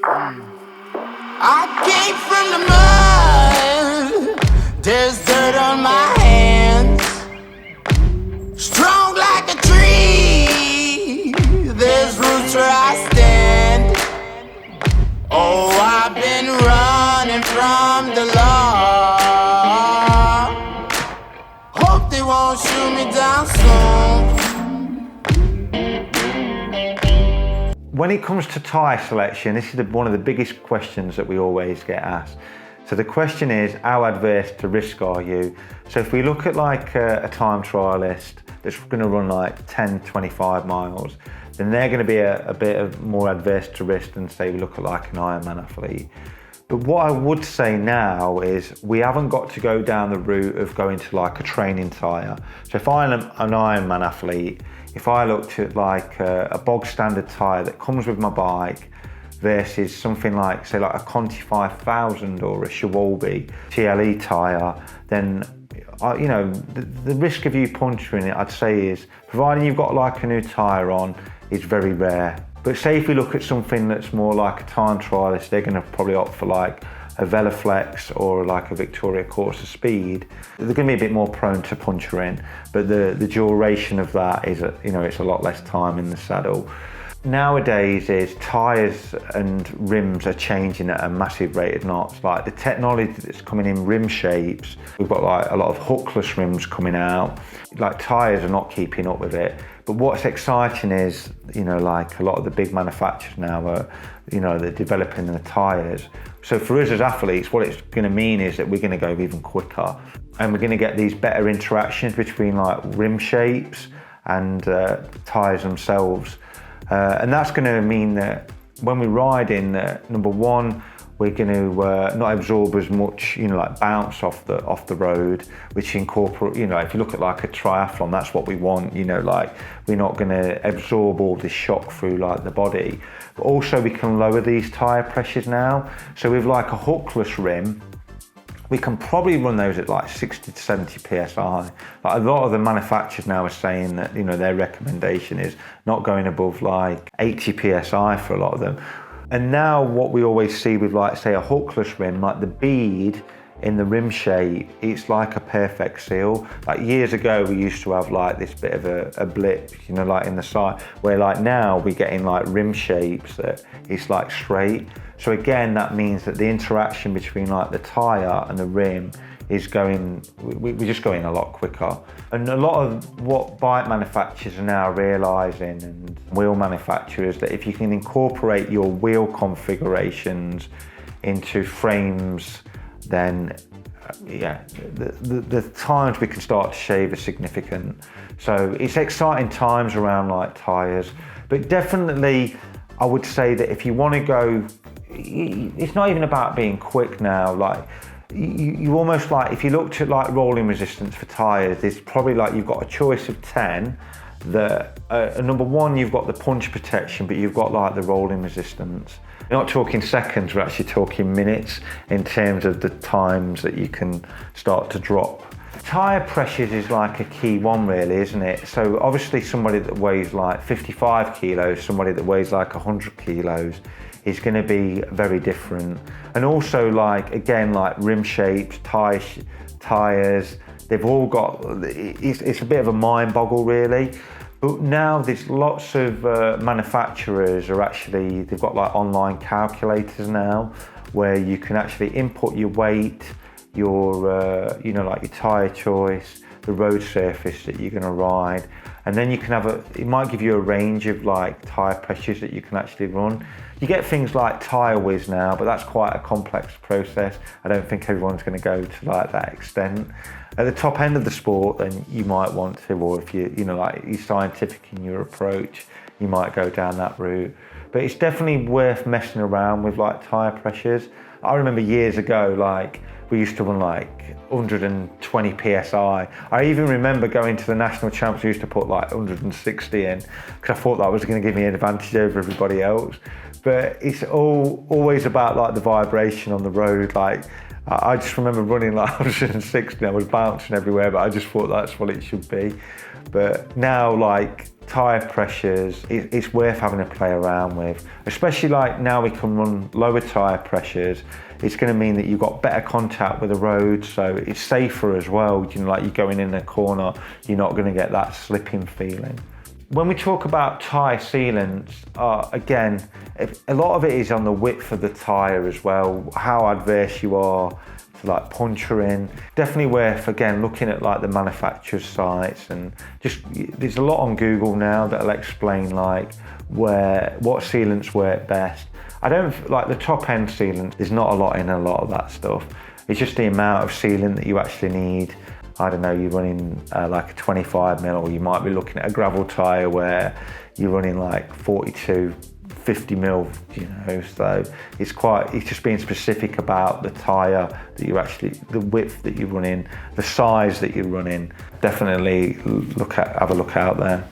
I came from the mud, there's dirt on my hands. Strong like a tree, there's roots where I stand. Oh, I've been running from the law. Hope they won't shoot me down soon. When it comes to tyre selection, this is one of the biggest questions that we always get asked. So the question is, how adverse to risk are you? So if we look at like a time trialist that's going to run like 10, 25 miles, then they're going to be a bit more adverse to risk than say we look at like an Ironman athlete. But what I would say now is we haven't got to go down the route of going to like a training tyre. So if I'm an Ironman athlete, if I looked at like a bog standard tyre that comes with my bike versus something like, say, like a Conti 5000 or a Schwalbe TLE tyre, then the risk of you puncturing it, I'd say, is, providing you've got like a new tyre on, is very rare. But say if we look at something that's more like a time trialist, they're going to probably opt for like a Veloflex or like a Victoria Corsa Speed. They're going to be a bit more prone to puncturing, but the duration of that is, it's a lot less time in the saddle. Nowadays is tyres and rims are changing at a massive rate of knots. Like the technology that's coming in rim shapes, we've got like a lot of hookless rims coming out. Like tyres are not keeping up with it. But what's exciting is, like a lot of the big manufacturers now are, they're developing the tyres. So for us as athletes, what it's going to mean is that we're going to go even quicker, and we're going to get these better interactions between like rim shapes and tyres themselves. And that's going to mean that when we ride in, number one, we're going to not absorb as much, like bounce off the road, which incorporate, if you look at like a triathlon, that's what we want, like we're not going to absorb all this shock through like the body. But also we can lower these tyre pressures now. So with like a hookless rim, we can probably run those at like 60 to 70 PSI. Like a lot of the manufacturers now are saying that, their recommendation is not going above like 80 PSI for a lot of them. And now what we always see with like, say, a hookless rim, like the bead in the rim shape, it's like a perfect seal. Like years ago, we used to have like this bit of a blip, like in the side, where like now we're getting like rim shapes that it's like straight. So again, that means that the interaction between like the tyre and the rim is we're just going a lot quicker. And a lot of what bike manufacturers are now realising, and wheel manufacturers, that if you can incorporate your wheel configurations into frames, then the times we can start to shave are significant. So it's exciting times around like tyres, but definitely I would say that if you want to go, it's not even about being quick now. Like you almost like, if you looked at like rolling resistance for tyres, there's probably like, you've got a choice of 10 that number one, you've got the punch protection, but you've got like the rolling resistance. We're not talking seconds, we're actually talking minutes in terms of the times that you can start to drop. Tyre pressures is like a key one really, isn't it? So obviously somebody that weighs like 55 kilos, somebody that weighs like 100 kilos is going to be very different. And also like, again, like rim shapes, tyres, they've all got, it's a bit of a mind boggle really. But now there's lots of manufacturers are actually, they've got like online calculators now where you can actually input your weight, your, like your tyre choice, the road surface that you're going to ride. And then you can have it might give you a range of like tyre pressures that you can actually run. You get things like Tyre Whiz now, but that's quite a complex process. I don't think everyone's going to go to like that extent. At the top end of the sport, then you might want to, or if like you're scientific in your approach, you might go down that route. But it's definitely worth messing around with like tyre pressures. I remember years ago, like we used to run like 120 PSI. I even remember going to the national champs, we used to put like 160 in, because I thought that was going to give me an advantage over everybody else. But it's always about like the vibration on the road. Like I just remember running like 160, I was bouncing everywhere, but I just thought that's what it should be. But now, like tyre pressures, it's worth having a play around with, especially like now we can run lower tyre pressures. It's going to mean that you've got better contact with the road, so it's safer as well. You know, like you're going in a corner, you're not going to get that slipping feeling. When we talk about tyre sealants, again, a lot of it is on the width of the tyre as well, how adverse you are to like puncturing. Definitely worth, again, looking at like the manufacturer's sites, and just, there's a lot on Google now that'll explain like what sealants work best. I don't, like the top end sealant, there's not a lot in a lot of that stuff. It's just the amount of sealant that you actually need. I don't know, you're running like a 25 mil, or you might be looking at a gravel tyre where you're running like 42, 50 mil, you know, so it's just being specific about the tyre that you're actually, the width that you're running, the size that you're running. Definitely have a look out there.